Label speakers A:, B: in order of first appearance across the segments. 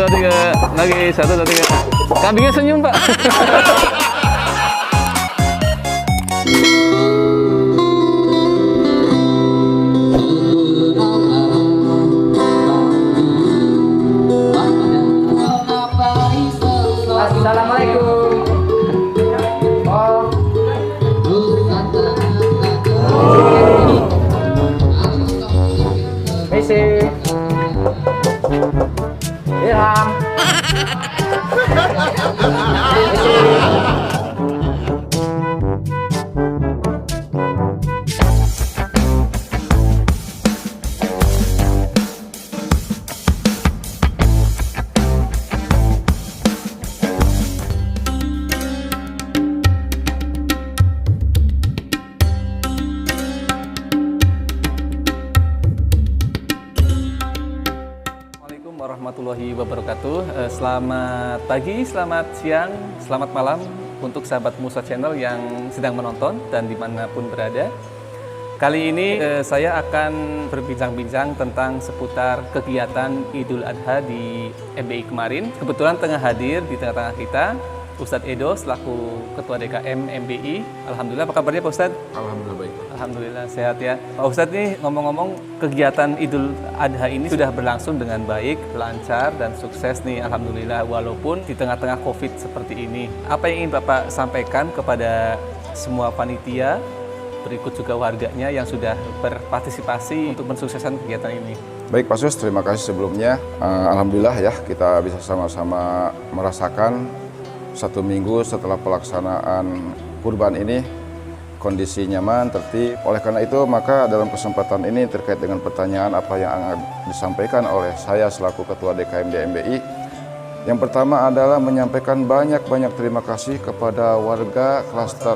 A: dua, tiga. Lagi, satu, dua, tiga. Kambingnya senyum, Pak.
B: Assalamualaikum. Oh. Messi. Ilham.
A: Assalamualaikum warahmatullahi wabarakatuh. Selamat pagi, selamat siang, selamat malam untuk sahabat Musa Channel yang sedang menonton dan dimanapun berada. Kali ini saya akan berbincang-bincang tentang seputar kegiatan Idul Adha di MBI kemarin. Kebetulan tengah hadir di tengah-tengah kita Ustadz Edo selaku Ketua DKM MBI. Alhamdulillah, apa kabarnya Pak Ustadz?
C: Alhamdulillah baik.
A: Alhamdulillah sehat ya. Pak Ustadz nih ngomong-ngomong kegiatan Idul Adha ini sudah berlangsung dengan baik, lancar dan sukses nih Alhamdulillah walaupun di tengah-tengah Covid seperti ini. Apa yang ingin Bapak sampaikan kepada semua panitia, berikut juga warganya yang sudah berpartisipasi untuk mensukseskan kegiatan ini?
C: Baik Pak Sus, terima kasih sebelumnya. Alhamdulillah ya kita bisa sama-sama merasakan 1 minggu setelah pelaksanaan kurban ini kondisi nyaman, tertib. Oleh karena itu maka dalam kesempatan ini terkait dengan pertanyaan apa yang akan disampaikan oleh saya selaku Ketua DKM MBI. Yang pertama adalah menyampaikan banyak-banyak terima kasih kepada warga klaster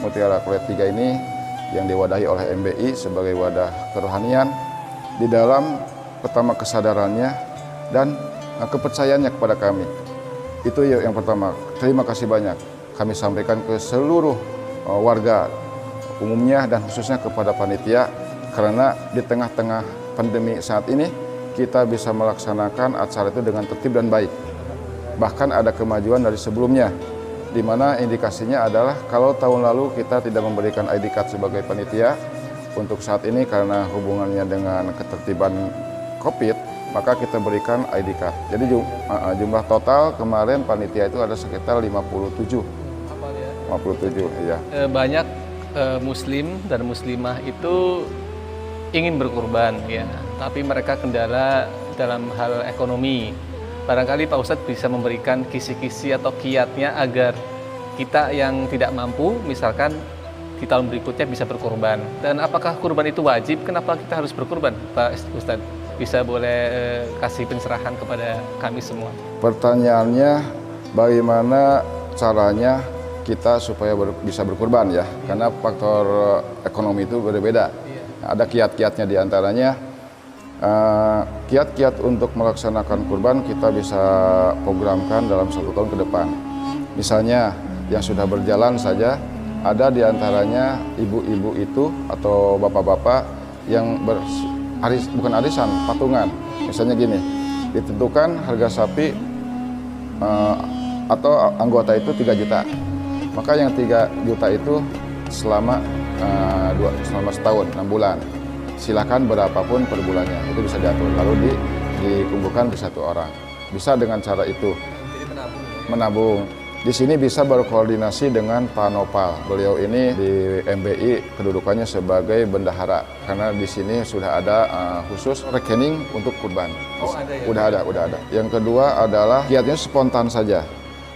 C: Mutiara Kulit 3 ini yang diwadahi oleh MBI sebagai wadah kerohanian di dalam pertama kesadarannya dan kepercayaannya kepada kami. Itu yang pertama, terima kasih banyak kami sampaikan ke seluruh warga umumnya dan khususnya kepada panitia karena di tengah-tengah pandemi saat ini kita bisa melaksanakan acara itu dengan tertib dan baik. Bahkan ada kemajuan dari sebelumnya, di mana indikasinya adalah kalau tahun lalu kita tidak memberikan ID card sebagai panitia, untuk saat ini karena hubungannya dengan ketertiban COVID, maka kita berikan ID card. Jadi jumlah total kemarin panitia itu ada sekitar 57. 57, ya.
A: Banyak muslim dan muslimah itu ingin berkurban ya, tapi mereka kendala dalam hal ekonomi. Barangkali Pak Ustadz bisa memberikan kisi-kisi atau kiatnya agar kita yang tidak mampu misalkan di tahun berikutnya bisa berkurban. Dan apakah kurban itu wajib? Kenapa kita harus berkurban, Pak Ustadz? Bisa boleh kasih pencerahan kepada kami semua.
C: Pertanyaannya bagaimana caranya kita supaya bisa berkurban ya, karena faktor ekonomi itu berbeda. Ada kiat-kiatnya diantaranya. Kiat-kiat untuk melaksanakan kurban kita bisa programkan dalam 1 tahun ke depan. Misalnya yang sudah berjalan saja, ada diantaranya ibu-ibu itu atau bapak-bapak yang bukan arisan, patungan. Misalnya gini, ditentukan harga sapi atau anggota itu 3 juta. Maka yang 3 juta itu selama setahun, 6 bulan. Silakan berapapun per bulannya, itu bisa diatur. Lalu dikumpulkan di 1 orang. Bisa dengan cara itu.
A: Jadi
C: menabung. Di sini bisa berkoordinasi dengan Pak Nopal. Beliau ini di MBI kedudukannya sebagai bendahara karena di sini sudah ada khusus rekening untuk kurban.
A: Oh, ada ya?
C: Udah ada. Yang kedua adalah kiatnya spontan saja.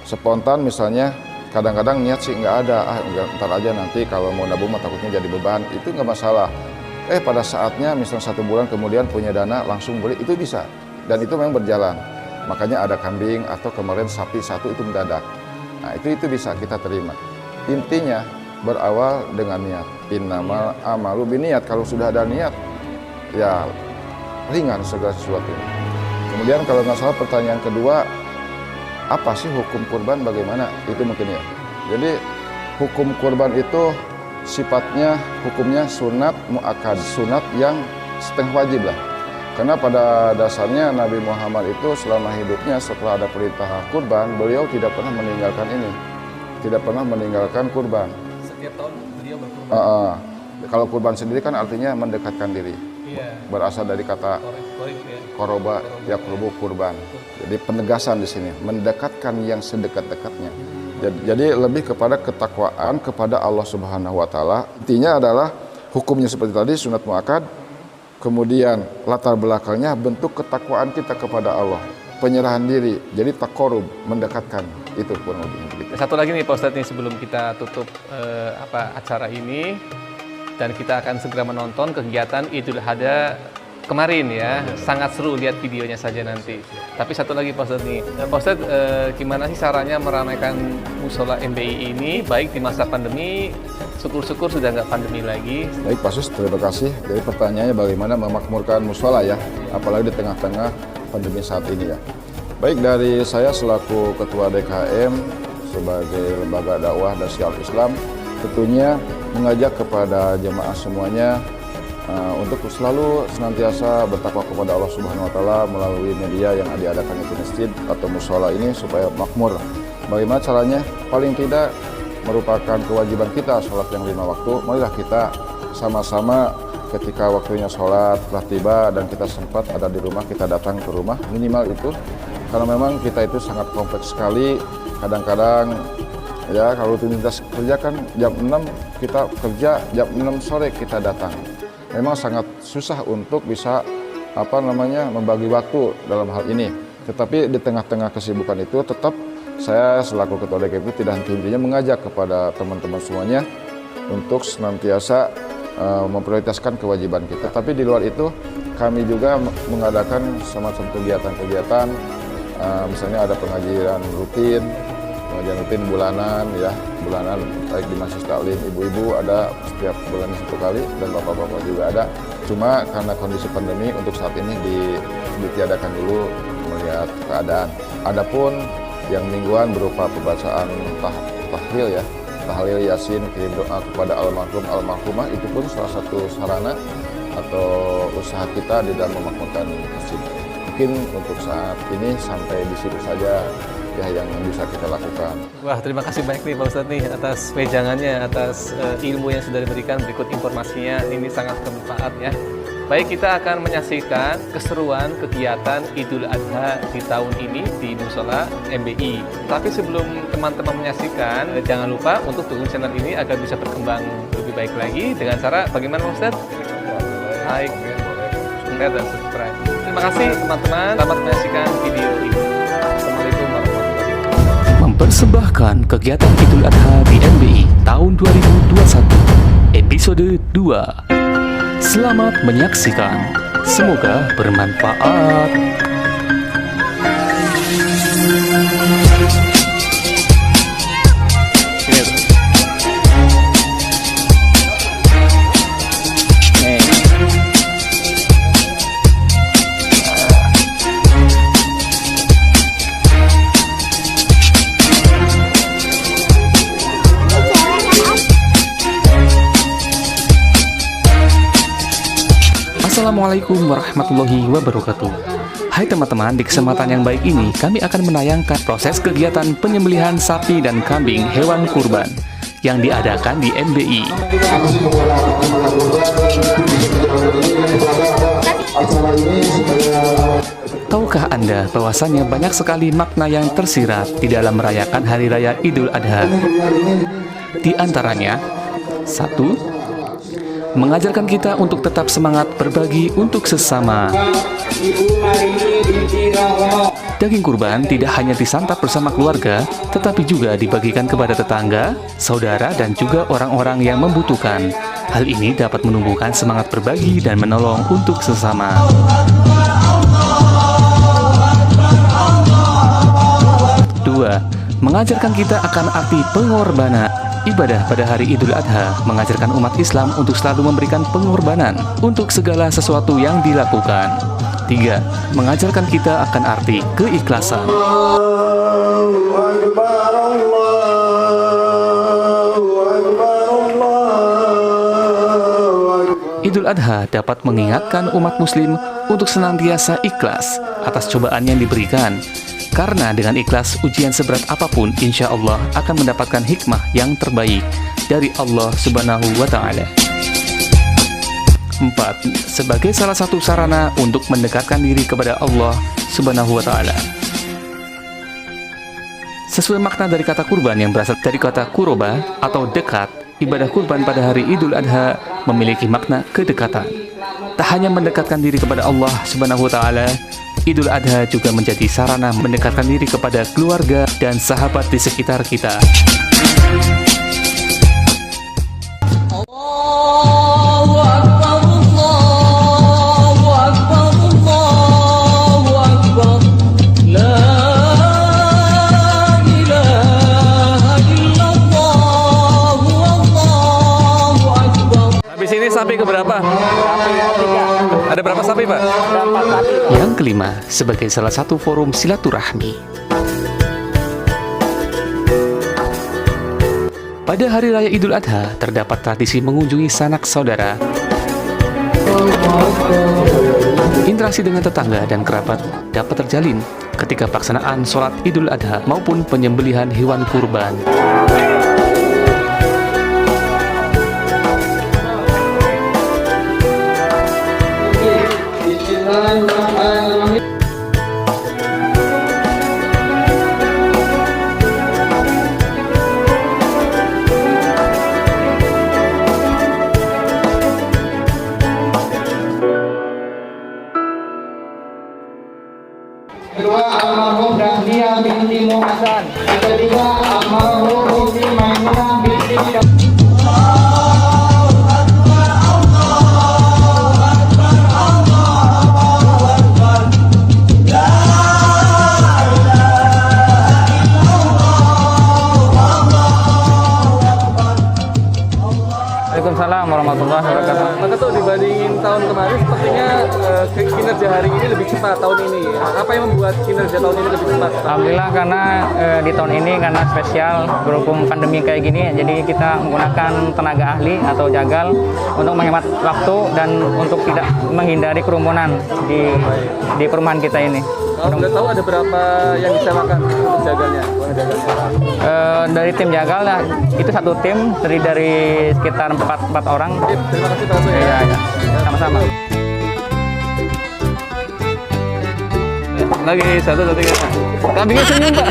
C: Spontan misalnya kadang-kadang niat sih nggak ada, ntar aja nanti kalau mau nabung mah takutnya jadi beban. Itu nggak masalah. Pada saatnya misalnya 1 bulan kemudian punya dana langsung beli, itu bisa. Dan itu memang berjalan. Makanya ada kambing atau kemarin sapi 1 itu mendadak. Nah itu bisa kita terima. Intinya berawal dengan niat. Innamal amalu biniat. Kalau sudah ada niat, ya ringan segala sesuatu. Kemudian kalau nggak salah pertanyaan kedua, apa sih hukum kurban bagaimana? Itu mungkin ya. Jadi hukum kurban itu sifatnya hukumnya sunat muakkad, sunat yang setengah wajib lah. Karena pada dasarnya Nabi Muhammad itu selama hidupnya setelah ada perintah kurban, beliau tidak pernah meninggalkan ini. Tidak pernah meninggalkan kurban.
A: Setiap tahun beliau berkurban.
C: Kalau kurban sendiri kan artinya mendekatkan diri.
A: Iya.
C: Berasal dari kata koroba, yakrubu kurban. Jadi penegasan di sini, mendekatkan yang sedekat-dekatnya. Jadi lebih kepada ketakwaan kepada Allah Subhanahu wa taala. Intinya adalah hukumnya seperti tadi sunat muakkad. Kemudian latar belakangnya bentuk ketakwaan kita kepada Allah, penyerahan diri. Jadi taqarrub, mendekatkan. Itu pun lebih.
A: Satu lagi nih Pak Ustadz nih sebelum kita tutup acara ini, dan kita akan segera menonton kegiatan Idul Adha kemarin ya. Sangat seru, lihat videonya saja nanti. Tapi satu lagi Pak Ustadz nih, Pak Ustadz gimana sih caranya meramaikan musola MBI ini baik di masa pandemi, syukur-syukur sudah nggak pandemi lagi.
C: Baik Pak Sus, terima kasih. Jadi pertanyaannya bagaimana memakmurkan musola ya, apalagi di tengah-tengah pandemi saat ini ya. Baik, dari saya selaku Ketua DKM sebagai lembaga dakwah dan syiar Islam, tentunya mengajak kepada jemaah semuanya untuk selalu senantiasa bertakwa kepada Allah Subhanahu wa taala melalui media yang diadakan di masjid atau musola ini supaya makmur. Bagaimana caranya? Paling tidak merupakan kewajiban kita sholat yang 5 waktu. Marilah kita sama-sama ketika waktunya sholat telah tiba dan kita sempat ada di rumah, kita datang ke rumah, minimal itu. Karena memang kita itu sangat kompleks sekali. Kadang-kadang ya kalau rutinitas kerja kan jam 6 kita kerja, jam 6 sore kita datang. Memang sangat susah untuk bisa membagi waktu dalam hal ini. Tetapi di tengah-tengah kesibukan itu tetap saya selaku Ketua DKM itu tidak henti-hentinya mengajak kepada teman-teman semuanya untuk senantiasa memprioritaskan kewajiban kita. Tapi di luar itu kami juga mengadakan semacam kegiatan-kegiatan, misalnya ada pengajian rutin bulanan ya, baik di Masjid Taklim ibu-ibu ada setiap bulan 1 kali dan bapak-bapak juga ada. Cuma karena kondisi pandemi untuk saat ini ditiadakan dulu melihat keadaan. Adapun yang mingguan berupa pembacaan tahlil ya, tahlil yasin, kirim doa kepada almarhumah itu pun salah satu sarana atau usaha kita di dalam memakmurkan masjid. Mungkin untuk saat ini sampai di situ saja ya yang bisa kita lakukan.
A: Wah, terima kasih banyak nih Pak Ustadz nih atas wejangannya, atas ilmu yang sudah diberikan, berikut informasinya, ini sangat bermanfaat ya. Baik, kita akan menyaksikan keseruan kegiatan Idul Adha di tahun ini di Musola MBI. Tapi sebelum teman-teman menyaksikan, jangan lupa untuk dukung channel ini agar bisa berkembang lebih baik lagi dengan cara bagaimana Pak Ustadz? Like, share, dan subscribe. Terima kasih teman-teman, selamat menyaksikan video ini. Assalamualaikum warahmatullahi wabarakatuh.
D: Mempersembahkan kegiatan Idul Adha di MBI tahun 2021, episode 2. Selamat menyaksikan, semoga bermanfaat. Assalamualaikum warahmatullahi wabarakatuh. Hai teman-teman, di kesempatan yang baik ini kami akan menayangkan proses kegiatan penyembelihan sapi dan kambing hewan kurban yang diadakan di MBI. Tahukah Anda bahwasannya banyak sekali makna yang tersirat di dalam merayakan Hari Raya Idul Adha? Di antaranya, 1. Mengajarkan kita untuk tetap semangat berbagi untuk sesama. Daging kurban tidak hanya disantap bersama keluarga, tetapi juga dibagikan kepada tetangga, saudara, dan juga orang-orang yang membutuhkan. Hal ini dapat menumbuhkan semangat berbagi dan menolong untuk sesama. 2. Mengajarkan kita akan arti pengorbanan. Ibadah pada hari Idul Adha mengajarkan umat Islam untuk selalu memberikan pengorbanan untuk segala sesuatu yang dilakukan. 3. Mengajarkan kita akan arti keikhlasan. 4. Idul Adha dapat mengingatkan umat muslim untuk senantiasa ikhlas atas cobaan yang diberikan. Karena dengan ikhlas, ujian seberat apapun insya Allah akan mendapatkan hikmah yang terbaik dari Allah Subhanahu wa Ta'ala. 4. Sebagai salah satu sarana untuk mendekatkan diri kepada Allah Subhanahu wa Ta'ala. Sesuai makna dari kata kurban yang berasal dari kata kuroba atau dekat, ibadah kurban pada hari Idul Adha memiliki makna kedekatan. Tak hanya mendekatkan diri kepada Allah Subhanahu wa Ta'ala, Idul Adha juga menjadi sarana mendekatkan diri kepada keluarga dan sahabat di sekitar kita.
A: Habis ini sapi keberapa? Ada berapa sapi, Pak?
D: Yang kelima, sebagai salah satu forum silaturahmi. Pada hari raya Idul Adha, terdapat tradisi mengunjungi sanak saudara. Interaksi dengan tetangga dan kerabat dapat terjalin ketika pelaksanaan sholat Idul Adha maupun penyembelihan hewan kurban.
B: Kedua, almarhum Dahlia binti Muhasan. Ketiga, almarhum binti Maimunah binti
E: Waalaikumsalam warahmatullahi wabarakatuh.
A: Maka tuh dibandingin tahun kemarin, sepertinya kinerja hari ini lebih cepat tahun ini. Apa yang membuat kinerja tahun ini lebih cepat?
E: Alhamdulillah karena di tahun ini karena spesial berhubung pandemi kayak gini, jadi kita menggunakan tenaga ahli atau jagal untuk menghemat waktu dan untuk tidak menghindari kerumunan di perumahan kita ini.
A: Kalau boleh tahu ada berapa yang disewakan untuk jagalnya?
E: Dari tim jagal lah, itu satu tim terdiri dari sekitar 4 orang.
A: Terima kasih Pak Su ya.
E: Iya, sama-sama.
A: Lagi 1, 2, 3. Kambingnya senyum, Pak.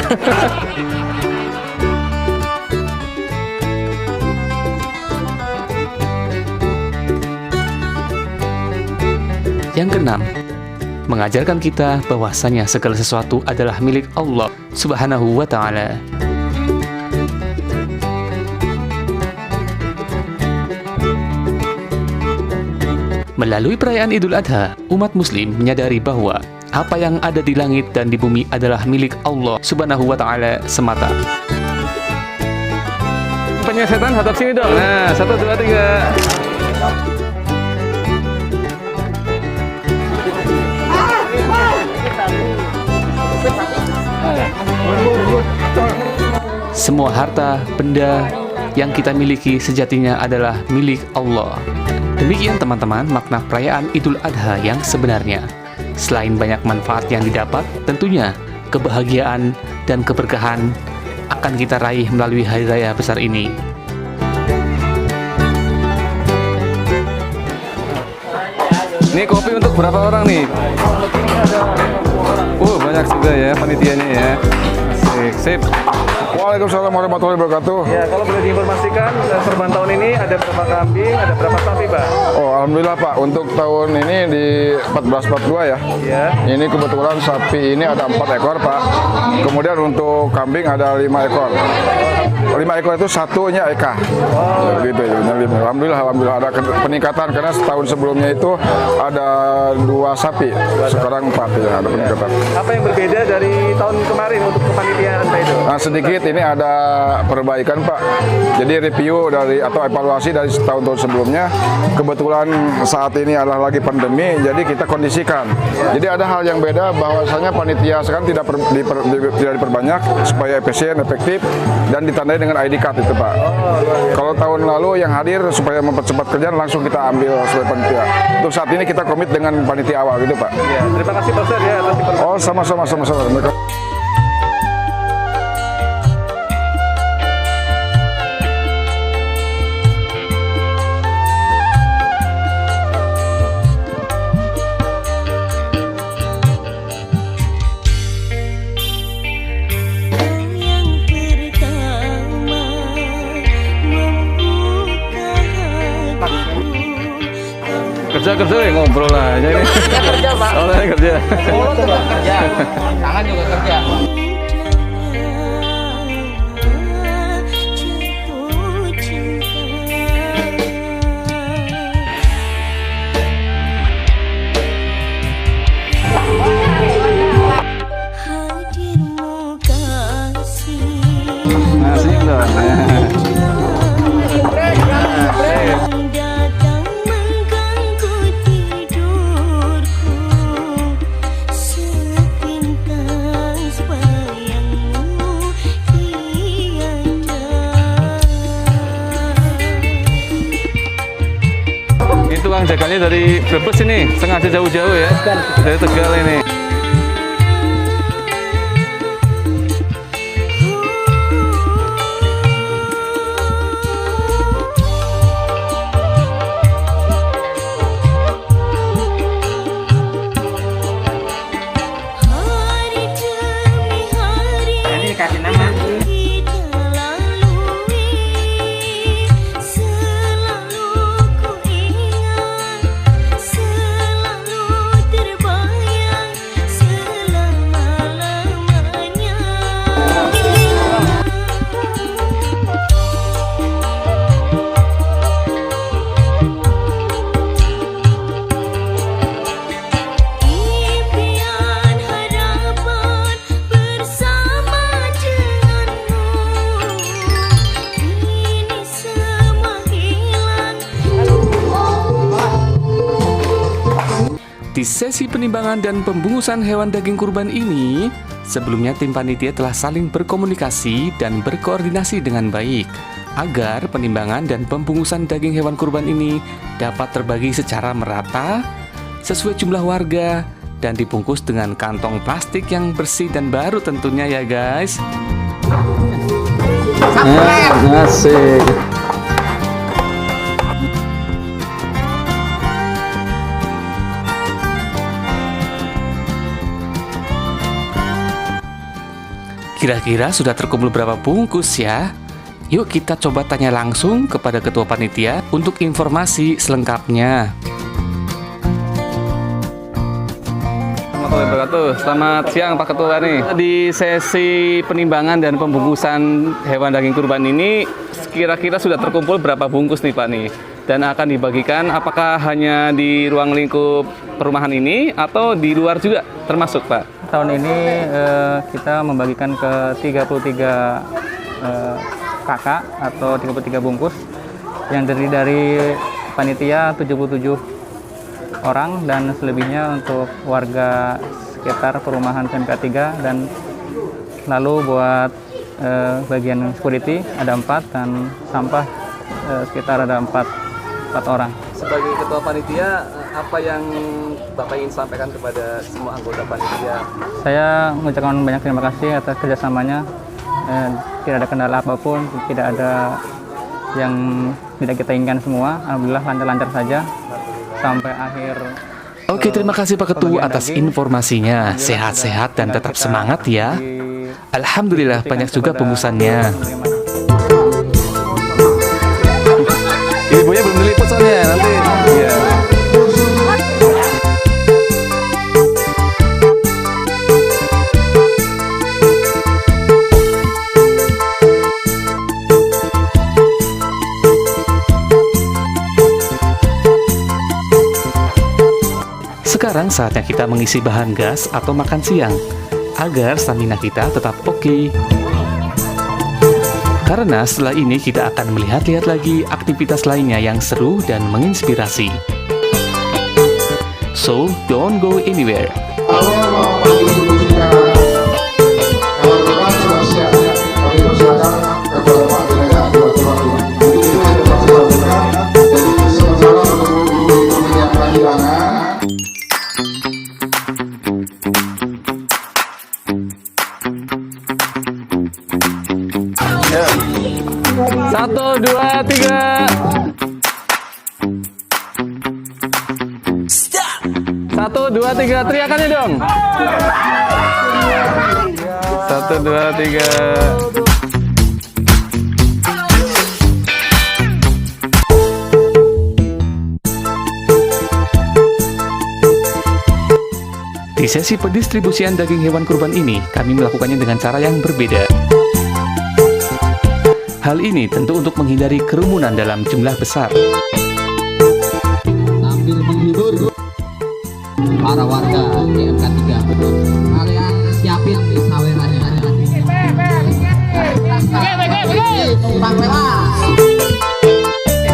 D: Yang keenam, mengajarkan kita bahwasanya segala sesuatu adalah milik Allah Subhanahu wa Ta'ala. Melalui perayaan Idul Adha, umat muslim menyadari bahwa apa yang ada di langit dan di bumi adalah milik Allah Subhanahu wa Ta'ala semata.
A: Penyesetan hadap sini dong. Nah, 1, 2, 3.
D: Semua harta, benda yang kita miliki sejatinya adalah milik Allah. Demikian teman-teman makna perayaan Idul Adha yang sebenarnya. Selain banyak manfaat yang didapat, tentunya kebahagiaan dan keberkahan akan kita raih melalui hari raya besar ini.
A: Ini kopi untuk berapa orang nih? Banyak juga ya panitianya ya. Sip.
C: Waalaikumsalam warahmatullahi wabarakatuh.
A: Ya, kalau boleh diinformasikan kurban tahun ini ada berapa kambing, ada berapa sapi, Pak?
C: Oh, alhamdulillah Pak, untuk tahun ini di 1442 ya.
A: Iya.
C: Ini kebetulan sapi ini ada 4 ekor Pak. Kemudian untuk kambing ada 5 ekor. 5 ekor itu satunya Eka. Ya, gitu ya. Alhamdulillah ada peningkatan karena setahun sebelumnya itu ada 2 sapi. Sekarang 4 ya, ada peningkatan.
A: Apa yang berbeda dari tahun kemarin untuk kepanitiaan Pak itu?
C: Nah, sedikit ini ada perbaikan Pak. Jadi review dari atau evaluasi dari tahun-tahun sebelumnya. Kebetulan saat ini adalah lagi pandemi, jadi kita kondisikan. Jadi ada hal yang beda bahwasanya panitia sekarang tidak diperbanyak supaya efisien, efektif dan ditandai dengan ID card itu Pak. Kalau tahun lalu yang hadir supaya mempercepat kerjaan langsung kita ambil sebagai panitia. Untuk saat ini kita komit dengan panitia awal gitu Pak.
A: Ya, terima kasih Pak Ustadz ya atas informasi.
C: Oh sama-sama.
A: Kerja ya ngobrol aja ini.
B: Kerja Pak.
A: Oh, kerja.
B: Mulut juga kerja, tangan juga kerja.
A: Nasi udah. Tukang jagalnya dari Brebes ini, sengaja jauh-jauh ya, dari Tegal ini.
B: Ini dikasih nama.
D: Di sesi penimbangan dan pembungkusan hewan daging kurban ini, sebelumnya tim panitia telah saling berkomunikasi dan berkoordinasi dengan baik agar penimbangan dan pembungkusan daging hewan kurban ini dapat terbagi secara merata sesuai jumlah warga dan dibungkus dengan kantong plastik yang bersih dan baru tentunya ya guys.
A: Asik.
D: Kira-kira sudah terkumpul berapa bungkus ya? Yuk kita coba tanya langsung kepada ketua panitia untuk informasi selengkapnya.
A: Warahmatullahi wabarakatuh. Selamat siang Pak Ketua nih. Di sesi penimbangan dan pembungkusan hewan daging kurban ini kira-kira sudah terkumpul berapa bungkus nih Pak nih? Dan akan dibagikan apakah hanya di ruang lingkup perumahan ini atau di luar juga termasuk Pak?
E: Tahun ini kita membagikan ke 33 kakak atau 33 bungkus yang terdiri dari panitia 77 orang dan selebihnya untuk warga sekitar perumahan PMK 3 dan lalu buat bagian security ada 4 dan sampah sekitar ada 4 orang.
A: Sebagai ketua panitia, apa yang Bapak ingin sampaikan kepada semua anggota panitia?
E: Saya mengucapkan banyak terima kasih atas kerjasamanya. Tidak ada kendala apapun, tidak ada yang tidak kita inginkan semua. Alhamdulillah lancar-lancar saja sampai akhir.
D: Oke, terima kasih Pak Ketua atas informasinya. Sehat-sehat dan tetap semangat ya. Alhamdulillah banyak juga bungkusannya.
A: Ibunya belum diliput soalnya nanti. Iya.
D: Sekarang saatnya kita mengisi bahan gas atau makan siang agar stamina kita tetap oke. Karena setelah ini kita akan melihat-lihat lagi aktivitas lainnya yang seru dan menginspirasi. So, don't go anywhere.
A: Satu, dua, tiga. Satu, dua, tiga. Teriakannya dong. Satu, dua, tiga.
D: Di sesi pendistribusian daging hewan kurban ini, kami melakukannya dengan cara yang berbeda. Hal ini tentu untuk menghindari kerumunan dalam jumlah besar.
B: Sambil menghibur para warga DMK 3. Kalian siapin nih sawerannya. Numpang lewat.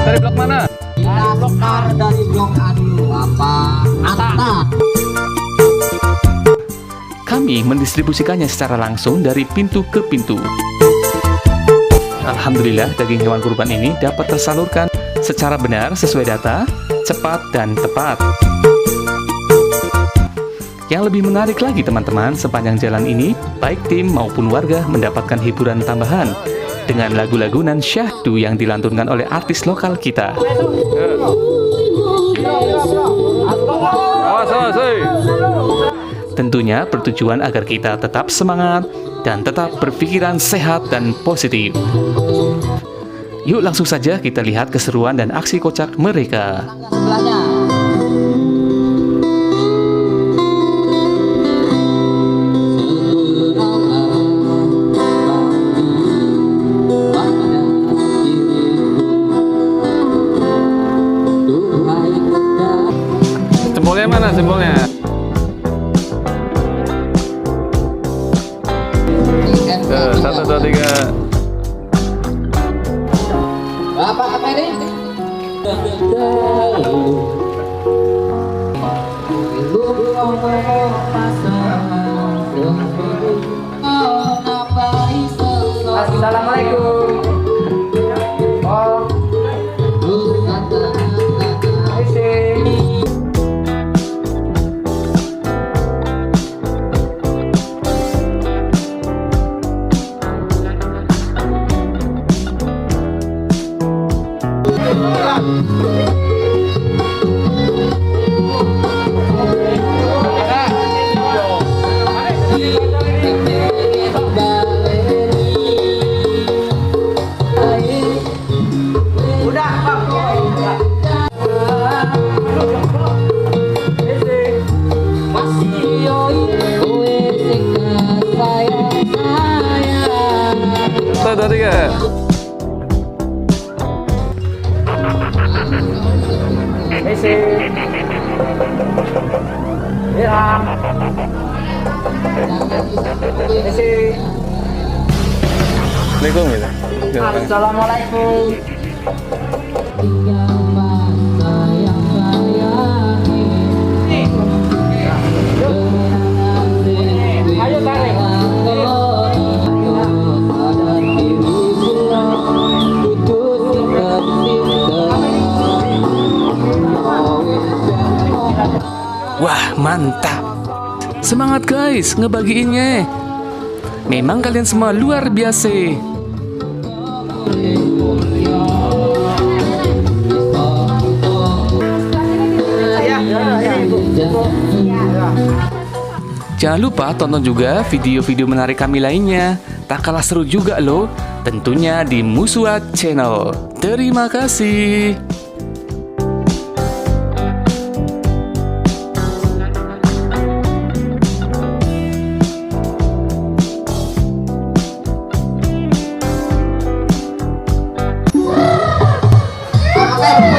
A: Dari blok mana?
B: Kita lokar dari blok anu apa? Atta.
D: Kami mendistribusikannya secara langsung dari pintu ke pintu. Alhamdulillah, daging hewan kurban ini dapat tersalurkan secara benar sesuai data, cepat dan tepat. Yang lebih menarik lagi teman-teman, sepanjang jalan ini, baik tim maupun warga mendapatkan hiburan tambahan dengan lagu-lagu nan syahdu yang dilantunkan oleh artis lokal kita. Tentunya bertujuan agar kita tetap semangat dan tetap berpikiran sehat dan positif. Yuk langsung saja kita lihat keseruan dan aksi kocak mereka.
B: Sebelahnya.
A: Jempolnya mana jempolnya? Satu, dua, tiga.
B: Bapak apa ini? Assalamualaikum.
A: Satu, dua, tiga. Assalamualaikum gitu.
B: Assalamualaikum. Ayo tarik.
D: Wah, mantap. Semangat guys, ngebagiinnya. Memang kalian semua luar biasa. Jangan lupa tonton juga video-video menarik kami lainnya. Tak kalah seru juga loh, tentunya di Muswat Channel. Terima kasih.
B: Apa?